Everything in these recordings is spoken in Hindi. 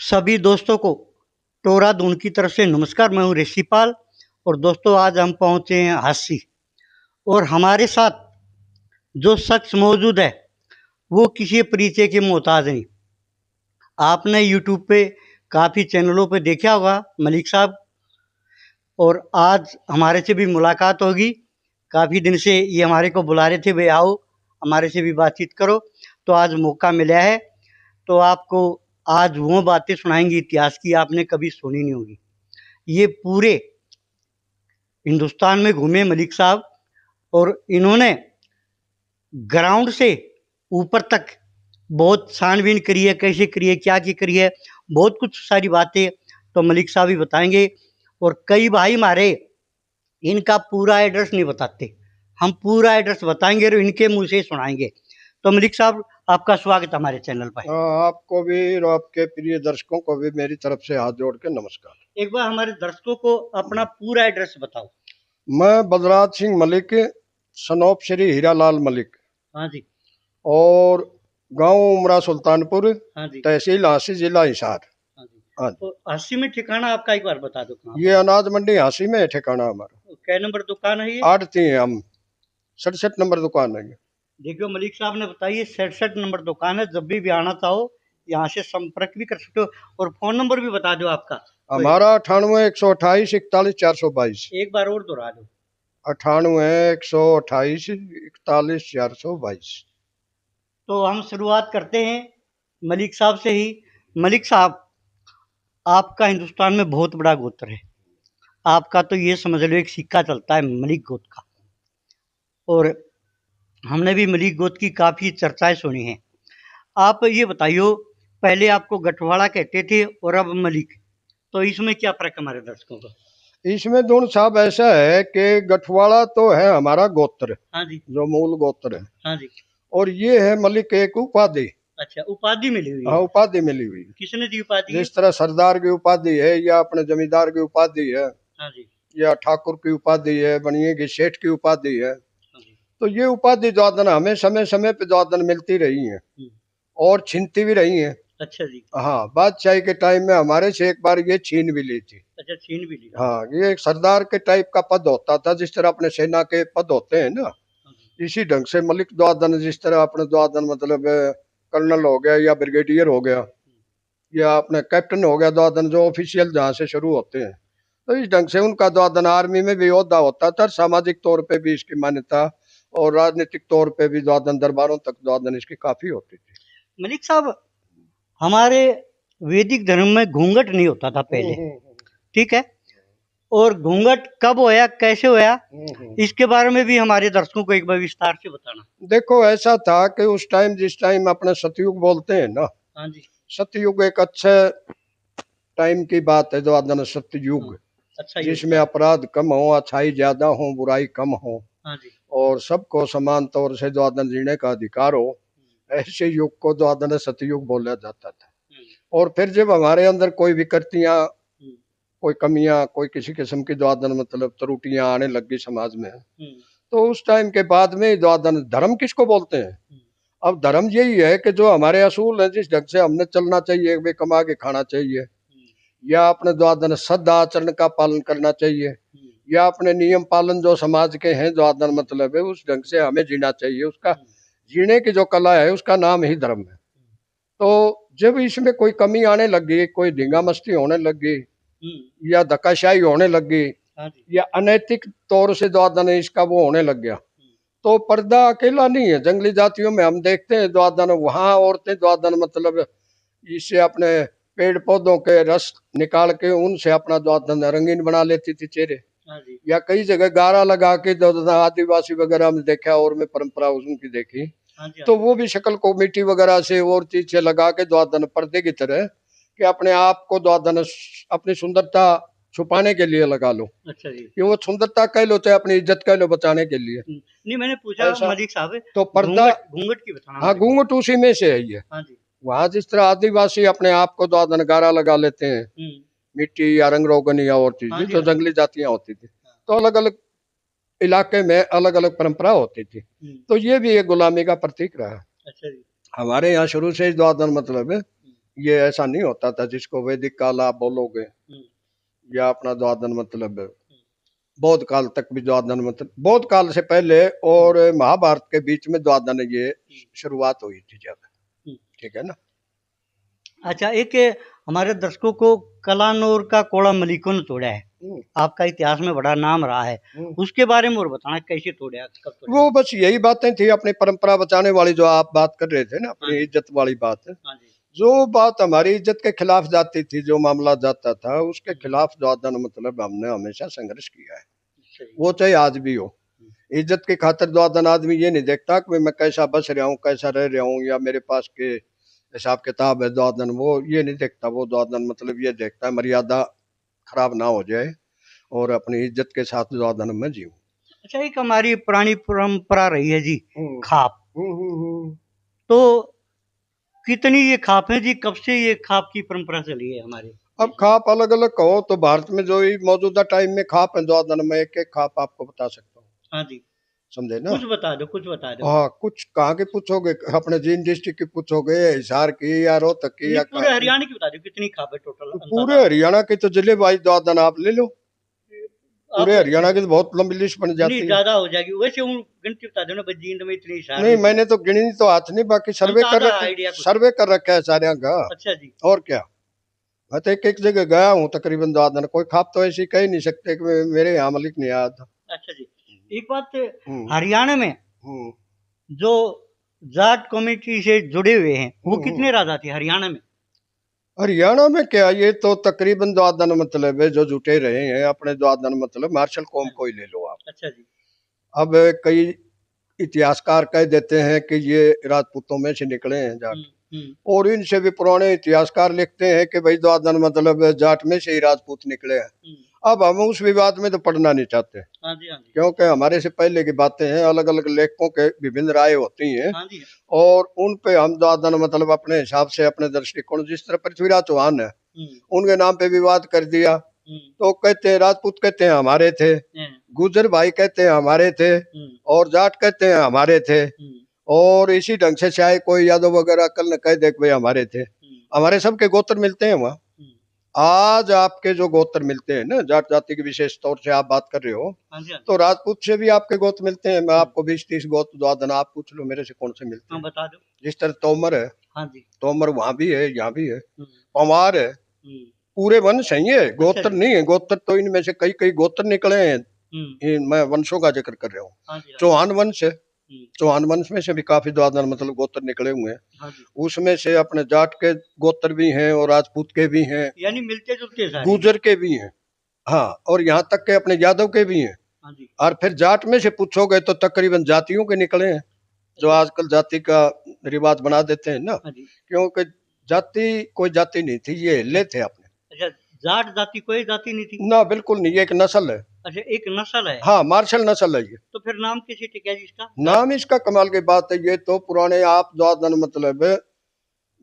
सभी दोस्तों को टोरा दून की तरफ से नमस्कार। मैं हूँ ऋषिपाल और दोस्तों आज हम पहुँचे हैं हासी और हमारे साथ जो शख्स मौजूद है वो किसी परिचय के मोहताज नहीं। आपने यूट्यूब पे काफ़ी चैनलों पे देखा होगा मलिक साहब, और आज हमारे से भी मुलाकात होगी। काफ़ी दिन से ये हमारे को बुला रहे थे, भाई आओ हमारे से भी बातचीत करो, तो आज मौका मिला है। तो आपको आज वो बातें सुनाएंगे इतिहास की, आपने कभी सुनी नहीं होगी। ये पूरे हिंदुस्तान में घूमे मलिक साहब और इन्होंने ग्राउंड से ऊपर तक बहुत छानबीन करी है, कैसे करी है, क्या की करी है, बहुत कुछ सारी बातें तो मलिक साहब ही बताएंगे। और कई भाई हमारे इनका पूरा एड्रेस नहीं बताते, हम पूरा एड्रेस बताएंगे और इनके मुंह से सुनाएंगे। तो मलिक साहब आपका स्वागत हमारे चैनल पर। आपको भी और आपके प्रिय दर्शकों को भी मेरी तरफ से हाथ जोड़ के नमस्कार। एक बार हमारे दर्शकों को अपना पूरा एड्रेस बताओ। मैं बलराज सिंह मलिक, सनोप श्री हीरालाल मलिक। हाँ जी। और गांव उमरा सुल्तानपुर, हाँ जी। तहसील हांसी, जिला हिसार। हाँ जी। हाँ, तो हांसी में ठिकाना आपका एक बार बता दो कहाँ ये अनाज मंडी हांसी में है ठिकाना हमारा। कै नंबर दुकान है ये? आड़ती हैं हम, 67 नंबर दुकान है ये। देखियो मलिक साहब ने बताइए 67 नंबर दुकान है। जब भी आना चाहो यहाँ से संपर्क भी कर सकते हो। और फोन नंबर भी बता दो आपका। हमारा 98 128 41 422। एक बार और दोहरा दो। 98 128 41 422। तो हम शुरुआत करते हैं मलिक साहब से ही। मलिक साहब, आपका हिंदुस्तान में बहुत बड़ा गोत्र है। आपका तो ये समझ लो एक सिक्का चलता है मलिक गोत्र का, और हमने भी मलिक गोत्र की काफ़ी चर्चाएं सुनी हैं। आप ये बताइयो, पहले आपको गठवाड़ा कहते थे और अब मलिक, तो इसमें क्या फर्क है हमारे दर्शकों को? इसमें दोनों साहब ऐसा है कि गठवाड़ा तो है हमारा गोत्र। हाँ जी। जो मूल गोत्र है। हाँ जी। और ये है मलिक एक उपाधि। अच्छा, उपाधि मिली हुई है। हाँ, उपाधि मिली हुई। किसने दी उपाधि? जिस तरह सरदार की उपाधि है, या अपने जमींदार की उपाधि है। हाँ जी। या ठाकुर की उपाधि है, बनिए की सेठ की उपाधि है। हाँ जी। तो ये उपाधि द्वादन हमें समय समय पे द्वादन मिलती रही है और छीनती भी रही है। अच्छा जी। हाँ, बादशाही के टाइम में हमारे से एक बार ये छीन भी ली थी। अच्छा, छीन भी ली। हाँ, ये एक सरदार के टाइप का पद होता था, जिस तरह अपने सेना के पद होते हैं ना, इसी ढंग से मलिक द्वादन, जिस तरह अपने द्वादन मतलब कर्नल हो गया या ब्रिगेडियर हो गया या अपने कैप्टन हो गया द्वादन, जो ऑफिशियल जहाँ से शुरू होते हैं, तो इस ढंग से उनका द्वादन आर्मी में भी योद्धा होता था। सामाजिक तौर पे भी इसकी मान्यता और राजनीतिक तौर पे भी द्वादन, दरबारों तक द्वादन इसकी काफी होती थी। मलिक साहब, हमारे वैदिक धर्म में घूंघट नहीं होता था पहले, ठीक है, और घूंघट कब होया, कैसे होया, इसके बारे में भी हमारे दर्शकों को एक बार विस्तार से बताना। देखो, ऐसा था कि उस टाइम, जिस टाइम अपने सतयुग बोलते हैं ना। हाँ जी। सतयुग एक अच्छे टाइम की बात है, द्वादन सतयुग। अच्छा, जिसमें अपराध कम हो, अच्छाई ज्यादा हो, बुराई कम हो। हाँ जी। और सबको समान तौर से द्वादन जीने का अधिकार हो, ऐसे युग को द्वादन सतयुग बोला जाता था। और फिर जब हमारे अंदर कोई विकृतियां, कोई कमियां, कोई किसी किस्म की द्वादन मतलब त्रुटियां आने लगी समाज में, तो उस टाइम के बाद में द्वादन, धर्म किसको बोलते हैं? अब धर्म यही है कि जो हमारे असूल है, जिस ढंग से हमने चलना चाहिए, वे कमा के खाना चाहिए, या अपने द्वादन सद आचरण का पालन करना चाहिए, या अपने नियम पालन जो समाज के हैं द्वादन मतलब है, उस ढंग से हमें जीना चाहिए। उसका जीने की जो कला है, उसका नाम ही धर्म है। तो जब इसमें कोई कमी आने लगी, कोई ढींगा मस्ती होने लगी, या धक्काशाही होने लगी, या अनैतिक तौर से द्वादन इसका वो होने लग गया, तो पर्दा अकेला नहीं है। जंगली जातियों में हम देखते हैं द्वादन, वहां औरतें द्वादन मतलब इससे अपने पेड़ पौधों के रस निकाल के उनसे अपना द्वादन रंगीन बना लेती थी चेहरे। या कई जगह गारा लगा के द्वादन, आदिवासी वगैरह में देखा और मैं परंपरा उनकी देखी, तो वो भी शक्ल को मिट्टी वगैरह से और चीज से लगा के द्वादन पर्दे की तरह कि अपने आप को द्वादन अपनी सुंदरता छुपाने के लिए लगा लो। अच्छा जी। कि वो सुंदरता कह लो चाहे अपनी इज्जत कह लो, बचाने के लिए। नहीं, मैंने पूछा मलिक साहब, तो पर्दा घूंघट की बताना। हाँ, घूंघट उसी में से है ये। हाँ जी। वहाँ जिस तरह आदिवासी अपने आप को द्वादन गारा लगा लेते हैं, मिट्टी या रंग रोगन या और चीजें जो जंगली जातियां होती थी, तो अलग अलग इलाके में अलग अलग परंपरा होती थी। तो ये भी एक गुलामी का प्रतीक रहा। अच्छा जी। हमारे यहाँ शुरू से द्वादन मतलब ये ऐसा नहीं होता था जिसको वैदिक काल आप बोलोगे, या अपना द्वादन मतलब बौद्ध काल तक भी द्वादन मतलब बौद्ध काल से पहले और महाभारत के बीच में द्वादन ये शुरुआत हुई थी जब। ठीक है ना। अच्छा, एक हमारे दर्शकों को कलानौर का कोड़ा मलिकों ने तोड़ा है, आपका इतिहास में बड़ा नाम रहा है, उसके बारे में और बताना, कैसे तोड़ा, कब तोड़ा? वो बस यही बातें थी अपनी परंपरा बचाने वाली, जो आप बात कर रहे थे ना, अपनी इज्जत वाली बात है। जो बात हमारी इज्जत के खिलाफ जाती थी, जो मामला जाता था उसके खिलाफ द्वादन मतलब हमने हमेशा संघर्ष किया है, वो चाहे आज भी हो। इज्जत की खातिर द्वादन आदमी ये नहीं देखता कि मैं कैसा बच रहा हूँ, कैसा रह रहा हूँ, या मेरे पास के हिसाब किताब है द्वादन, वो ये नहीं देखता। वो द्वादन मतलब ये देखता है मर्यादा खराब ना हो जाए और अपनी इज्जत के साथ द्वादन में जीऊं। अच्छा, एक हमारी पुरानी परंपरा रही है जी, खाप। तो कितनी ये खाप है जी, कब से ये खाप की परंपरा चली है हमारे? अब खाप अलग अलग कहो तो भारत में जो मौजूदा टाइम में खाप है द्वादन में, एक एक खाप आपको बता सकता हूँ। हाँ जी, समझे ना। कुछ बता दो, कुछ बता दो। हाँ, कुछ कहाँ के पूछोगे, अपने जींद डिस्ट्रिक्ट की पूछोगे, हिसार की या रोहतक की या पूरे हरियाणा की बता दो, कितनी खाप है टोटल? तो पूरे हरियाणा के तो जिले वाइज द्वादन आप ले लो, आप पूरे हरियाणा की तो बहुत लंबी लिस्ट बन जाती है। ज्यादा हो जाएगी वैसे, गिनती बता दो ना, जींद में इतनी हिसार नहीं, में मैंने तो गिनी तो हाथ नहीं, बाकी सर्वे कर रखा है सारे का। अच्छा जी। और क्या, मैं तो एक एक जगह गया हूँ तकरीबन द्वादन, कोई खाप तो ऐसी कह ही नहीं सकते कि मेरे यहाँ मलिक नहीं आया था। अच्छा जी, एक बात, हरियाणा में जो जाट कम्युनिटी से जुड़े हुए हैं वो कितने राजा थे हरियाणा में? हरियाणा में क्या, ये तो तकरीबन द्वादन मतलब है जो जुटे रहे हैं अपने द्वादन मतलब मार्शल कौम को ही ले लो आप। अच्छा जी। अब कई इतिहासकार कह देते हैं कि ये राजपूतों में से निकले हैं जाट, और इनसे भी पुराने इतिहासकार लिखते हैं कि भाई द्वादन मतलब जाट में से ही राजपूत निकले हैं। अब हम उस विवाद में तो पढ़ना नहीं चाहते, क्योंकि हमारे से पहले की बातें हैं, अलग अलग लेखकों के विभिन्न राय होती हैं, और उन पे हम द्वादन मतलब अपने हिसाब से अपने दृष्टिकोण, जिस तरह पृथ्वीराज चौहान है उनके नाम पे विवाद कर दिया, तो कहते हैं राजपूत कहते हैं हमारे थे, गुजर भाई कहते हैं हमारे थे, और जाट कहते हैं हमारे थे, और इसी ढंग से चाहे कोई यादव वगैरह कल न कह दे भाई हमारे थे। हमारे सबके गोत्र मिलते हैं वहाँ। आज आपके जो गोत्र मिलते हैं ना, जाट जाति की विशेष तौर से आप बात कर रहे हो, तो राजपूत से भी आपके गोत्र मिलते हैं। मैं आपको 20-30 गोत्र द्वादन आप पूछ लो मेरे से कौन से मिलते हैं, बता दो। जिस तरह तोमर है, तोमर वहां भी है, यहाँ भी है, पवार है, पूरे वंश है ये, गोत्र नहीं है। गोत्र तो इनमें से कई कई गोत्र निकले हैं, मैं वंशों का जिक्र कर रहा हूँ। चौहान वंश है, चौहान वंश में से भी काफी द्वादन मतलब गोत्र निकले हुए हैं, उसमें से अपने जाट के गोत्र भी हैं और राजपूत के भी हैं, यानी मिलते जुलते, गुजर के भी हैं, हाँ, और यहाँ तक के अपने यादव के भी हैं। और फिर जाट में से पूछोगे तो तकरीबन जातियों के निकले हैं, जो आजकल जाति का रिवाज बना देते हैं ना, क्योंकि जाति कोई जाति नहीं थी, ये हिले थे अपने। अच्छा, जाट जाति कोई जाति नहीं थी ना, बिल्कुल नहीं, ये एक नस्ल है। अच्छा, एक नस्ल है। हाँ, मार्शल नस्ल है ये। तो फिर नाम कैसे टिका जी इसका? नाम इसका कमाल की बात है, ये तो पुराने आप द्वादन मतलब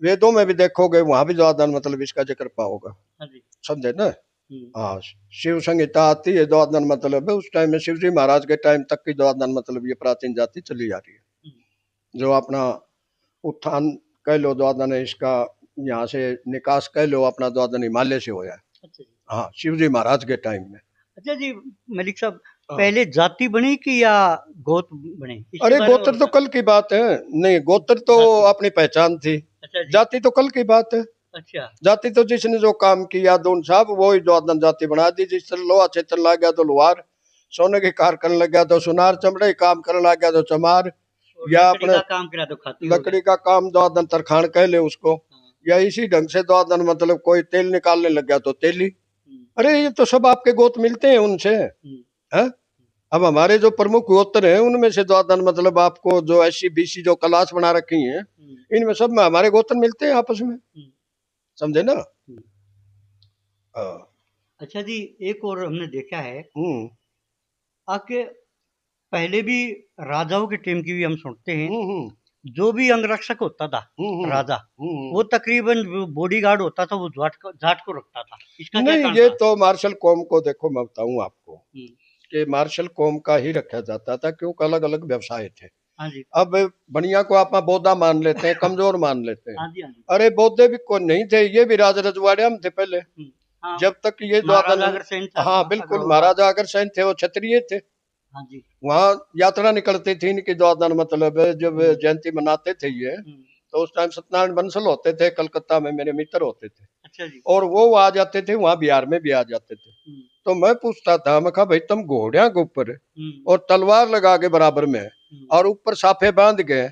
वेदों में भी देखोगे, वहां भी द्वादन मतलब इसका जिक्र पाओगे, समझे ना। हाँ, शिव संहिता आती है, द्वादन मतलब है उस टाइम में शिव जी महाराज के टाइम तक की द्वादन मतलब ये प्राचीन जाति चली आ रही है। जो अपना उत्थान कह लो द्वादन इसका, यहाँ से निकास कह लो अपना द्वादन हिमालय से होया है। अच्छा, हाँ, शिव जी महाराज के टाइम में। अच्छा जी, मलिक साहब, पहले जाति बनी कि या गोत्र बने? अरे गोत्र तो कल की बात है, नहीं गोत्र तो अपनी पहचान थी। अच्छा, जाति तो कल की बात है। अच्छा, जाति तो जिसने जो काम किया दोन साहब वो ही द्वादन जाति बना दी। जिस तरह लोहा क्षेत्र लग गया तो लोहार, सोने की कार करने लग गया तो सुनार, चमड़े काम करने लग गया तो चमार, या अपने काम करा तो खाती, लकड़ी का काम द्वादन तरखान कह ले उसको, या इसी ढंग से द्वादन मतलब कोई तेल निकालने लग गया तो तेली। अरे ये तो सब आपके गोत्र मिलते हैं उनसे, है? अब हमारे जो प्रमुख गोत्र हैं उनमें से द्वादन मतलब आपको जो SC BC जो क्लास बना रखी हैं, इनमें सब में हमारे गोत्र मिलते हैं आपस में, समझे ना। अच्छा जी, एक और हमने देखा है आके पहले भी राजाओं के टाइम की भी हम सुनते हैं, जो भी अंगरक्षक होता था राजा, वो तकरीबन बॉडीगार्ड होता था वो जाट को रखता था। इसका नहीं, ये तो मार्शल कौम को देखो, मैं बताऊं आपको कि मार्शल कौम का ही रखा जाता था, क्योंकि अलग अलग व्यवसाय थे। हाँ जी, अब बनिया को आप बोधा मान लेते हैं, कमजोर मान लेते हैं। हाँ जी, हाँ जी। अरे बौद्धे भी कोई नहीं थे, ये भी राज रजवाड़े हम थे पहले, हाँ, जब तक ये महाराजा द्वादन। अग्रसेन था हाँ बिल्कुल, अग्रवाल। महाराजा अग्रसेन थे, वो क्षत्रिय थे। हाँ जी। वहाँ यात्रा निकलती थी इनकी द्वादन, मतलब जब हम्म, जयंती मनाते थे ये, हम्म, तो उस टाइम सत्यनारायण बंसल होते थे कलकत्ता में, मेरे मित्र होते थे, अच्छा जी। और वो आ जाते थे, वहाँ बिहार में भी आ जाते थे। हम्म, तो मैं पूछता था, मैं कहा भाई तुम घोड़िया के ऊपर हम्म, और तलवार लगा के बराबर में, हम्म, और ऊपर साफे बांध गए,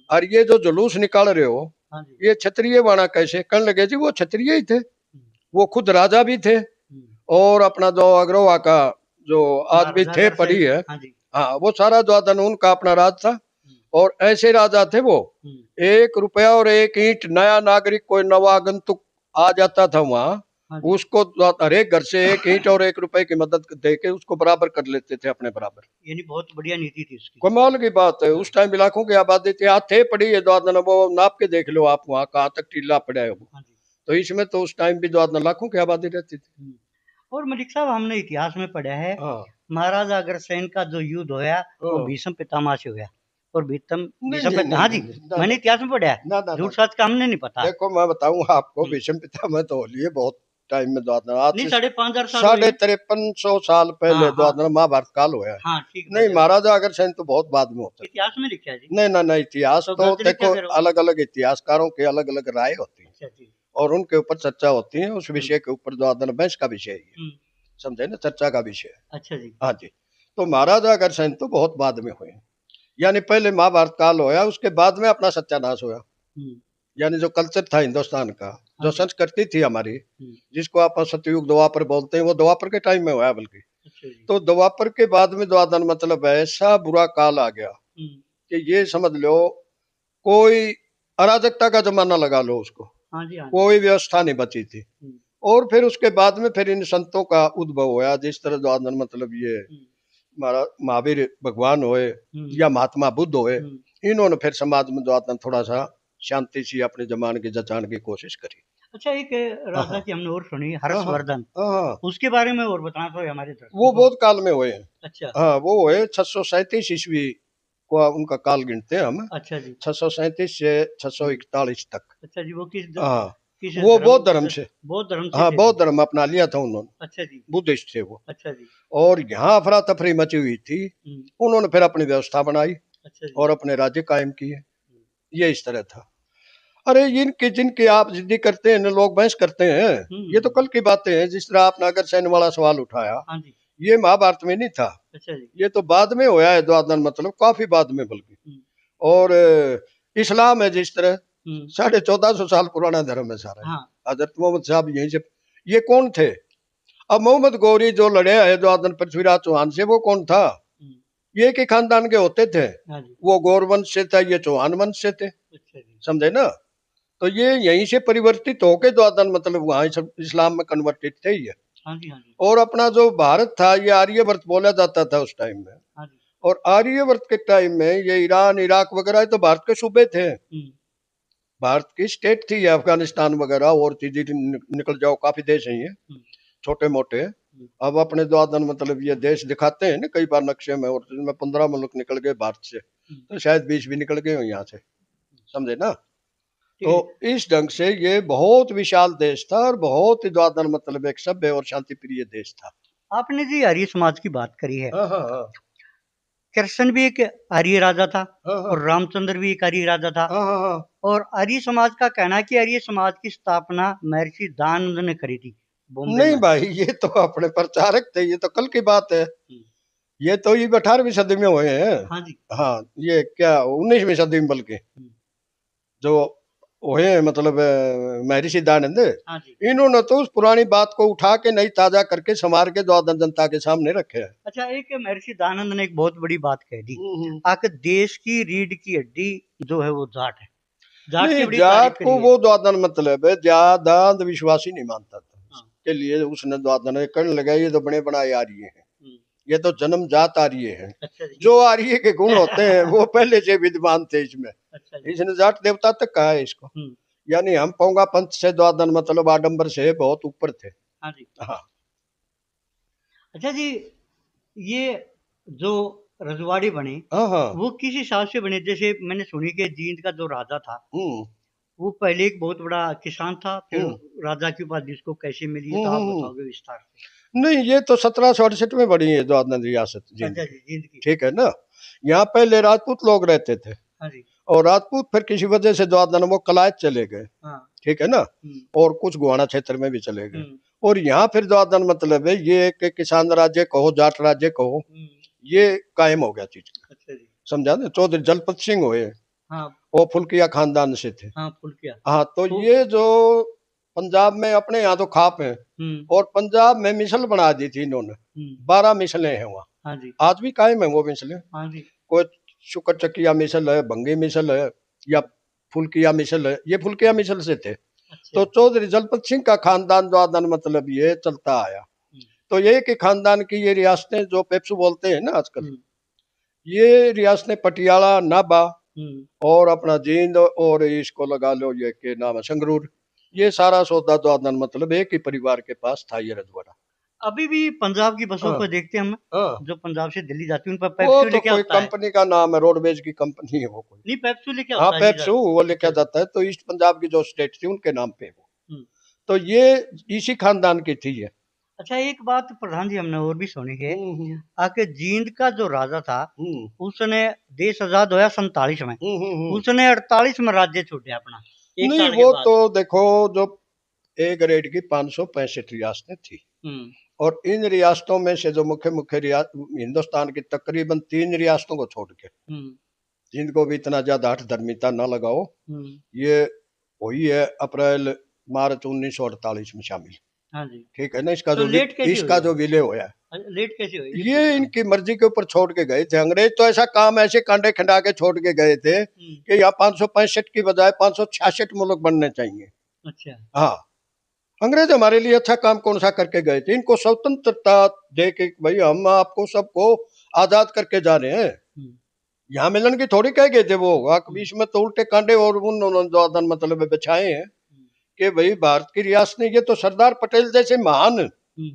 और ये जो जुलूस निकाल रहे हो, हाँ जी। ये क्षत्रिय बाणा कैसे? कहने लगे जी वो क्षत्रिय ही थे, हम्म, वो खुद राजा भी थे, हम्म, और अपना जो अग्रवा का जो आज भी महाराजा थे अग्रसेन। पड़ी है, हाँ जी। हाँ वो सारा द्वादन उनका अपना राज था। हम्म, और ऐसे राजा थे वो, हम्म, 1 रुपया और 1 ईंट, नया नागरिक कोई नवागंतुक आ जाता था वहां, हाँ जी। उसको हर एक घर से 1 ईंट और 1 रुपए की मदद दे के उसको बराबर कर लेते थे अपने बराबर। यानी बहुत बढ़िया नीति थी उसकी। कमाल की बात है, हाँ, उस टाइम लाखों की आबादी थी, हाथे पड़ी है द्वादन, वो नाप के देख लो आप वहां कहाँ तक टीला पड़ा है वो। हाँ जी। तो इसमें तो उस टाइम भी द्वादन लाखों की आबादी रहती थी। हम्म। और मलिक साहब, हमने इतिहास में पढ़ा है हाँ महाराजा अग्रसेन का जो युद्ध होया वो हाँ। भीष्म पितामह से होया। और भीष्म नहीं भीष्म नहीं पिता, नहीं हाँ नहीं जी, नहीं, ना मैंने ना इतिहास में पढ़ा है, ना ना ना झूठ ना। सच का हमने नहीं पता। देखो मैं बताऊं आपको, हम्म, भीष्म पितामह तो हो लिए बहुत टाइम में द्वादन, आज नहीं, से 5,500 हुए साढ़े हैं। 5300 साल हाँ पहले हाँ द्वादन महाभारत काल हुआ है। हाँ, ठीक नहीं, बोले। महाराजा अग्रसेन तो बहुत बाद में होता इतिहास में लिखा है जी। है। नहीं ना, नहीं, इतिहास तो तो गलत लिखा देखो फिर वो। अलग अलग इतिहासकारों के अलग अलग राय होती है, अच्छा जी। और उनके ऊपर चर्चा होती है, उस हम्म, विषय के ऊपर द्वादन बहस का विषय है ये, हम्म, समझे ना, चर्चा का विषय है। अच्छा जी। हाँ जी। तो महाराजा अग्रसेन तो बहुत बाद में हुए, यानी पहले महाभारत काल होया, उसके बाद में अपना सत्यानाश होया। हम्म, यानी जो कल्चर था हिंदुस्तान का, हाँ जो जी। संस्कृति थी हमारी, हम्म, जिसको आप सतयुग द्वापर बोलते हैं, वो द्वापर के टाइम में हुआ बल्कि। अच्छा जी। तो द्वापर के बाद में द्वादन मतलब ऐसा बुरा काल आ गया हम्म, कि ये समझ लो कोई अराजकता का जमाना लगा लो उसको, हाँ जी, हाँ जी। कोई व्यवस्था नहीं बची थी। हम्म, और फिर उसके बाद में फिर इन संतों का उद्भव होया, जिस तरह द्वादन मतलब ये हम्म, महावीर भगवान होए हम्म, या महात्मा बुद्ध होए, हम्म। इन्होंने फिर समाज में द्वादन थोड़ा सा शांति सी अपने जमान की जचाने की कोशिश करी। अच्छा, एक हाँ राजा हाँ की हमने और सुनी, हाँ हाँ हर्षवर्धन। हाँ हाँ। उसके बारे में और बताना तो हमारे वो दर्शकों को। बहुत काल में हुए हैं। अच्छा। हाँ वो हुए 637 ईस्वी को, उनका काल गिनते हैं हम, अच्छा जी। 637 से हम्म, 641 तक। अच्छा जी, वो हाँ किस वो धर्म बौद्ध धर्म से, बौद्ध धर्म से हाँ थे वो। बौद्ध धर्म अपना लिया था उन्होंने, अच्छा जी। बुद्धिस्ट थे वो। अच्छा जी। और यहाँ अफरा तफरी मची हुई थी, हम्म, उन्होंने फिर अपनी व्यवस्था बनाई अच्छा जी। और अपने राज्य कायम किए। हम्म, ये इस तरह था। अरे इनके जिनके आप जिद्दी करते हैं ना, लोग बहस करते हैं, ये तो कल की बातें हैं। जिस तरह आपने अगर सैन्य वाला सवाल उठाया, हाँ जी। ये महाभारत में नहीं था, अच्छा जी। ये तो बाद में होया है द्वादन, मतलब काफी बाद में बल्कि। हम्म, और इस्लाम है जिस तरह, हम्म, 1450 साल पुराना धर्म है सारा। हाँ। हजरत मोहम्मद साहब यहीं से, ये कौन थे? अब मोहम्मद गौरी जो लड़े है द्वादन पृथ्वीराज चौहान से, वो कौन था? हम्म, ये एक ही खानदान के होते थे, हाँ जी। वो गौर वंश से था, ये चौहान वंश से थे, अच्छा जी। समझे ना। तो ये यहीं से परिवर्तित होके द्वादन मतलब वहां इस्लाम में कन्वर्टेड थे ये। हाँ जी, हाँ जी। और अपना जो भारत था, ये आर्यवर्त बोला जाता था उस टाइम में। हाँ जी। और आर्यवर्त के टाइम में ये ईरान इराक वगैरह तो भारत के सूबे थे, हम्म, भारत की स्टेट थी ये, अफगानिस्तान वगैरह और चीजें निकल जाओ, काफी देश हैं ये हम्म, छोटे मोटे। हम्म, अब अपने द्वादन मतलब ये देश दिखाते हैं ना कई बार नक्शे में, और जिनमें 15 मुल्क निकल गए भारत से, हम्म, तो शायद 20 भी निकल गए हो यहाँ से, समझे ना। तो ठीक है। इस ढंग से ये बहुत विशाल देश था, और बहुत ही द्वादन मतलब एक सभ्य और शांति प्रिय देश था। आपने जी आर्य समाज की बात करी है। हाँ हाँ हाँ कृष्ण भी एक आर्य राजा था, हाँ हाँ और रामचंद्र भी एक आर्य राजा था। हाँ हाँ हाँ। और आर्य समाज का कहना है कि आर्य समाज की स्थापना महर्षि दयानंद ने करी थी, बॉम्बे नहीं में। भाई, ये तो अपने प्रचारक थे, ये तो कल की बात है। हम्म, ये तो ये 18वीं सदी में हुए हैं। हाँ जी। हाँ, ये क्या 19वीं सदी में बल्कि, हम्म, जो हुए हैं मतलब महर्षि दयानंद, हाँ जी। इन्होंने तो उस पुरानी बात को उठा के नई ताजा करके संवार के द्वादन जनता के सामने रखे है। अच्छा, एक महर्षि दयानंद ने एक बहुत बड़ी बात कह दी, हम्म। आके देश की रीढ़ की हड्डी जो है वो जाट है। जाट की नहीं, बड़ी तारीफ जाट को करी है। वो द्वादन मतलब है, ज्यादा अंधविश्वासी नहीं मानता था, हाँ। इसके लिए उसने द्वादन करने लगा, ये तो बने बनाए आ रही है, हम्म, ये तो जन्मजात आ रही है, अच्छा जी। जो आर्य के गुण होते हैं वो पहले से विद्यमान थे इसमें। अच्छा जी। इसने जाट देवता तक कहा है इसको। हम्म, यानी हम पौंगा पंथ से द्वादन मतलब आडंबर से बहुत ऊपर थे। हाँ जी। हाँ अच्छा जी, ये जो रजवाड़ी बने हाँ हाँ। वो किस हिसाब से बने? जैसे मैंने सुनी कि जींद का जो राजा था हम्म वो पहले एक बहुत बड़ा किसान था, फिर हम्म राजा की उपाधि उसको कैसे मिली, ये तो आप हम्म। बताओगे विस्तार से। नहीं, ये तो 1768 में बनी है द्वादन रियासत जींद अच्छा की। जी, जींद की। ठीक है ना। यहाँ पहले राजपूत लोग रहते थे, हाँ जी। और राजपूत फिर किसी वजह से द्वादन वो कलायत चले गए। हाँ। ठीक है ना। हम्म और कुछ गुआना क्षेत्र में भी चले गए। हम्म और यहाँ फिर द्वादन मतलब है ये एक किसान राज्य कहो, जाट राज्य कहो, हम्म। ये कायम हो गया चीज। अच्छा जी। समझा ना। चौधरी जलपत सिंह हुए, हाँ वो फुलकिया खानदान से थे। हाँ, फुल किया। हाँ, तो वो ये जो पंजाब में अपने यहाँ तो खाप है, हम्म और पंजाब में मिसल बना दी थी इन्होंने। हम्म। 12 मिसलें हैं वहाँ, हाँ जी। आज भी कायम है वो मिसलें। हाँ जी। कोई शुक्र चकिया मिसल है, भंगी मिसल है, या फुलकिया मिसल है, ये फुलकिया मिसल से थे। अच्छा। तो चौधरी जलपत सिंह का खानदान द्वादन मतलब ये चलता आया। तो ये कि खानदान की ये रियासतें जो पेप्सू बोलते हैं ना आजकल, हम्म ये रियासतें पटियाला, नाभा हम्म। और अपना जींद, और इसको लगा लो ये के नाम है संगरूर, ये सारा सौदा द्वादन मतलब एक ही परिवार के पास था, ये रजवाड़ा। अभी भी पंजाब की बसों हाँ को देखते हैं हम, हाँ। जो पंजाब से दिल्ली जाती है उन पर वो पेप्सू तो लिखा कोई होता है। कंपनी का नाम है, रोडवेज की कंपनी है वो कोई। नहीं, पेप्सू लिखा हाँ, होता है पेप्सू सीधा। वो लिखा अच्छा। जाता है, तो ईस्ट पंजाब की जो स्टेट थी उनके नाम पे वो। हम्म। तो ये इसी खानदान की थी ये। अच्छा, एक बात प्रधान जी हमने और भी सुनी है, हम्म आके जींद का जो राजा था हम्म उसने देश आजाद होया 47 में, हम्म। उसने 48 में राज्य छूटे अपना, एक नहीं, साल के वो बाद। तो देखो, जो ए ग्रेड की 565 रियासतें थी, हम्म और इन रियासतों में से जो मुख्य मुख्य हिंदुस्तान की तकरीबन 3 रियासतों को छोड़ के, हम्म जिनको भी इतना ज्यादा हठधर्मिता न लगाओ, हम्म। ये हुई है अप्रैल मार्च 1948 में शामिल। हाँ जी। ठीक है ना। तो लेट कैसे हुई इसका वो? जो विलय हुआ है, लेट कैसे हुई ये ये पूछ रहा हूँ। इनकी मर्जी के ऊपर छोड़ के गए थे अंग्रेज। तो ऐसा काम ऐसे कांडे खंडा के छोड़ के गए थे कि यहाँ 565 की बजाय 566 मुल्क बनने चाहिए। अच्छा। हाँ, अंग्रेज हमारे लिए अच्छा काम कौन सा करके गए थे? इनको स्वतंत्रता दे के भाई हम आपको सबको आजाद करके जा रहे हैं, हम्म यहाँ मिलन की थोड़ी कह गए थे वो। हम्म बीच में तो उल्टे कांडे और उन्होंने जो आदान मतलब बिछाए हैं हम्म कि भाई भारत की रियासत, ये तो सरदार पटेल जैसे महान हम्म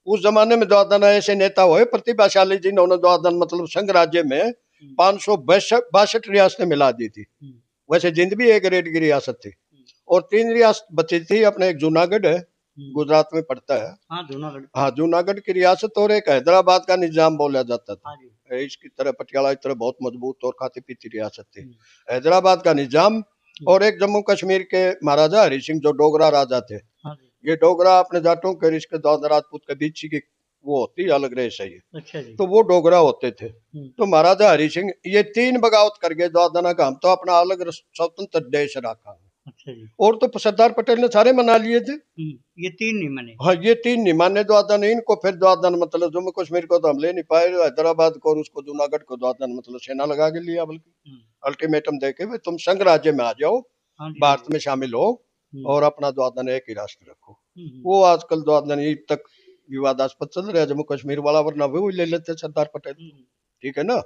उस जमाने में द्वादन ऐसे नेता हुए प्रतिभाशाली, जिन्होंने द्वादन मतलब संघ राज्य में हम्म 562 रियासतें मिला दी थी। हम्म वैसे जिंद भी एक रेड की रियासत थी, हम्म और 3 रियासत बची थी अपने। एक जूनागढ़ है, गुजरात में पड़ता है। हाँ, जूनागढ़। हाँ, जूनागढ़ की रियासत, और एक हैदराबाद का निजाम बोला जाता हाँ था। जी। इसकी तरह पटियाला की तरह बहुत मजबूत और खाती पीती रियासत थी हम्म हैदराबाद का निजाम। और एक जम्मू कश्मीर के महाराजा हरि सिंह जो डोगरा राजा थे, हाँ जी। ये डोगरा अपने जाटों के रिश्ते राजपूत के बीच की वो होती अलग रेस है ये। अच्छा जी। तो वो डोगरा होते थे। तो महाराजा हरि सिंह ये 3 बगावत करके द्वादना का हम तो अपना अलग स्वतंत्र देश रखा। अच्छा जी। और तो सरदार पटेल ने सारे मना लिए थे। ये 3 नहीं माने। हाँ, ये 3 नहीं माने द्वादन। इनको फिर द्वादन मतलब जम्मू कश्मीर को तो हम ले नहीं पाए, हैदराबाद को और उसको जूनागढ़ को द्वादन मतलब सेना लगा के लिया, बल्कि अल्टीमेटम देके भाई तुम संघ राज्य में आ जाओ, हाँ जी। हाँ भारत जी। में शामिल हो, और अपना द्वादन एक ही राष्ट्र रखो। हम्म वो आजकल द्वादन ये तक विवादास्पद चल रहा है जम्मू कश्मीर वाला, वरना वो ले लेते सरदार पटेल। हम्म ठीक है ना।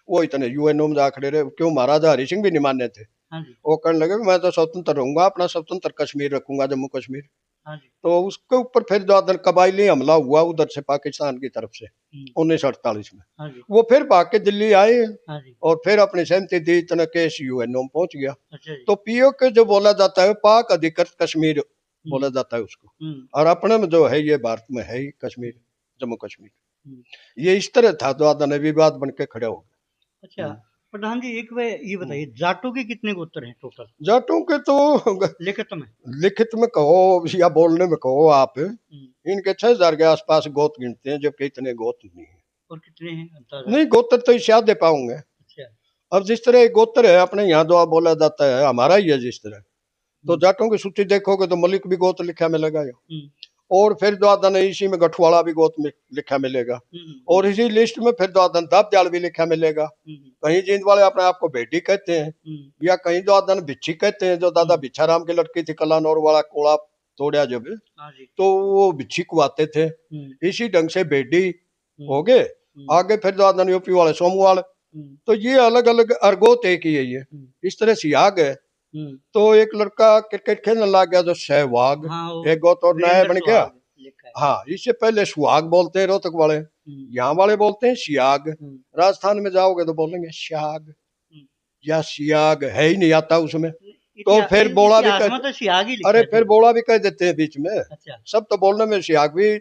वो इतने यूएनओ में जा खड़े रहे, क्यों महाराजा हरि सिंह भी नहीं माने थे। हाँ जी। वो कहने लगे मैं तो स्वतंत्र रहूंगा, अपना स्वतंत्र कश्मीर रखूंगा, जम्मू कश्मीर। हाँ जी। तो उसके ऊपर फिर जो कबायली हमला हुआ उधर से पाकिस्तान की तरफ से 1948 में, हाँ जी। वो फिर भाग के दिल्ली आए, हाँ जी। और फिर अपनी सहमति दी, इतना केस यूएनओ में पहुंच गया। अच्छा जी। तो पीओ के जो बोला जाता है पाक अधिकृत कश्मीर बोला जाता है उसको, और अपने में जो है ये भारत में है ही कश्मीर, जम्मू कश्मीर। ये इस तरह था, द्वादन विवाद बन के खड़े हो गए। अच्छा प्रधान जी, एक वे ये बताइए, जाटों के कितने गोत्र हैं टोटल जाटों के तो लिखित में? लिखित में कहो या बोलने में कहो आप, इनके 6000 के आसपास गोत गिनते हैं, जबकि इतने गोत नहीं है। और कितने हैं अंदाजा? नहीं, गोत्र तो इशाद दे पाऊंगे। अच्छा। अब जिस तरह एक गोत्र है अपने यहाँ जो बोला जाता है हमारा ही है जिस तरह, तो जाटों की सूची देखोगे तो मलिक भी गोत्र लिखा मिलेगा, और फिर द्वादन इसी में गठवाड़ा भी गोत्र में लिखा मिलेगा, और इसी लिस्ट में फिर द्वादन दाबजाल भी लिखा मिलेगा। कहीं जींद वाले अपने आप को बेटी कहते हैं, या कहीं द्वादन बिच्छी कहते हैं, जो दादा भिक्षाराम की लड़की थी कलानौर वाला कोड़ा तोड़ा जब, तो वो बिच्छी कुआते थे। इसी ढंग से बेटी हो गए। आगे फिर द्वादन यूपी वाले सोमवाल। तो ये अलग अलग अर्गोत एक ही है ये। इस तरह से आ गए। तो एक लड़का क्रिकेट खेलने लग गया जो सहवाग, हाँ, एक गोत और नया बन गया, है। हाँ, इससे पहले सुहाग बोलते हैं रोहतक वाले, यहाँ वाले बोलते हैं सियाग। राजस्थान में जाओगे तो बोलेंगे शाग या सियाग, है ही नहीं आता उसमें। तो फिर बोला भी इतिहास में तो सियाग ही लिखा अरे है फिर जी। बोला भी कह देते हैं बीच में। अच्छा सब तो बोलने में सियाग भी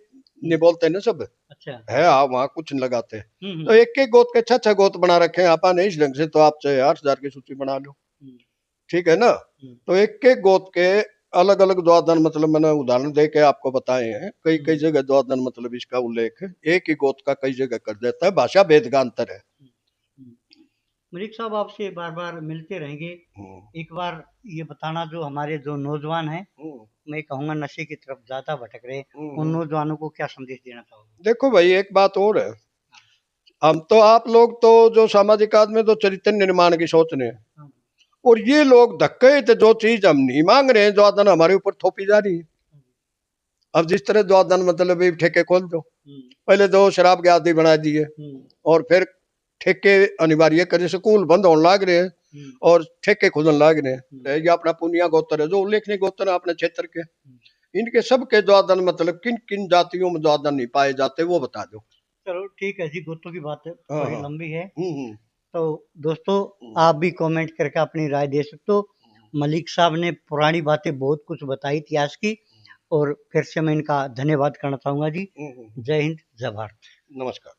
नहीं बोलते ना सब। अच्छा। है आप वहाँ कुछ नहीं लगाते। तो एक एक गोत के छह गोत बना रखे हैं आपा ने इस ढंग से, तो आप चाहे 8,000 की सूची बना लो, ठीक है ना। तो एक एक गोत के अलग अलग द्वादन, मतलब मैंने उदाहरण दे के आपको बताए हैं। कई कई जगह द्वादन मतलब इसका उल्लेख एक ही गोत का कई जगह कर देता है, भाषा भेद का अंतर है। मलिक साहब आपसे बार बार मिलते रहेंगे। एक बार ये बताना, जो हमारे जो नौजवान हैं, मैं कहूँगा नशे की तरफ ज्यादा भटक रहे, उन नौजवानों को क्या संदेश देना चाहोगे? देखो भाई, एक बात और है, हम तो आप लोग तो जो सामाजिक आदमी तो चरित्र निर्माण की सोच रहे हैं, और ये लोग धक्के थे जो चीज हम नहीं मांग रहे हैं, जो आदन हमारे ऊपर थोपी जा रही है। अब जिस तरह जो आदन मतलब ये ठेके खोल दो, पहले तो शराब के आदि बना दिए, और फिर ठेके अनिवार्य करे, स्कूल बंद होने लग रहे हैं और ठेके खुदन लग रहे हैं। ये अपना पुनिया गोत्र है, जो उल्लेखनीय गोत्र है अपने क्षेत्र के, इनके सबके द्वादन मतलब किन किन जातियों में द्वादन नहीं पाए जाते वो बता दो। चलो ठीक है जी, गुत्तों की बात हाँ थोड़ी हाँ। लंबी है। तो दोस्तों, आप भी कमेंट करके अपनी राय दे सकते हो। मलिक साहब ने पुरानी बातें बहुत कुछ बताई इतिहास की, और फिर से मैं इनका धन्यवाद करना चाहूंगा जी। जय हिंद, जय भारत। नमस्कार।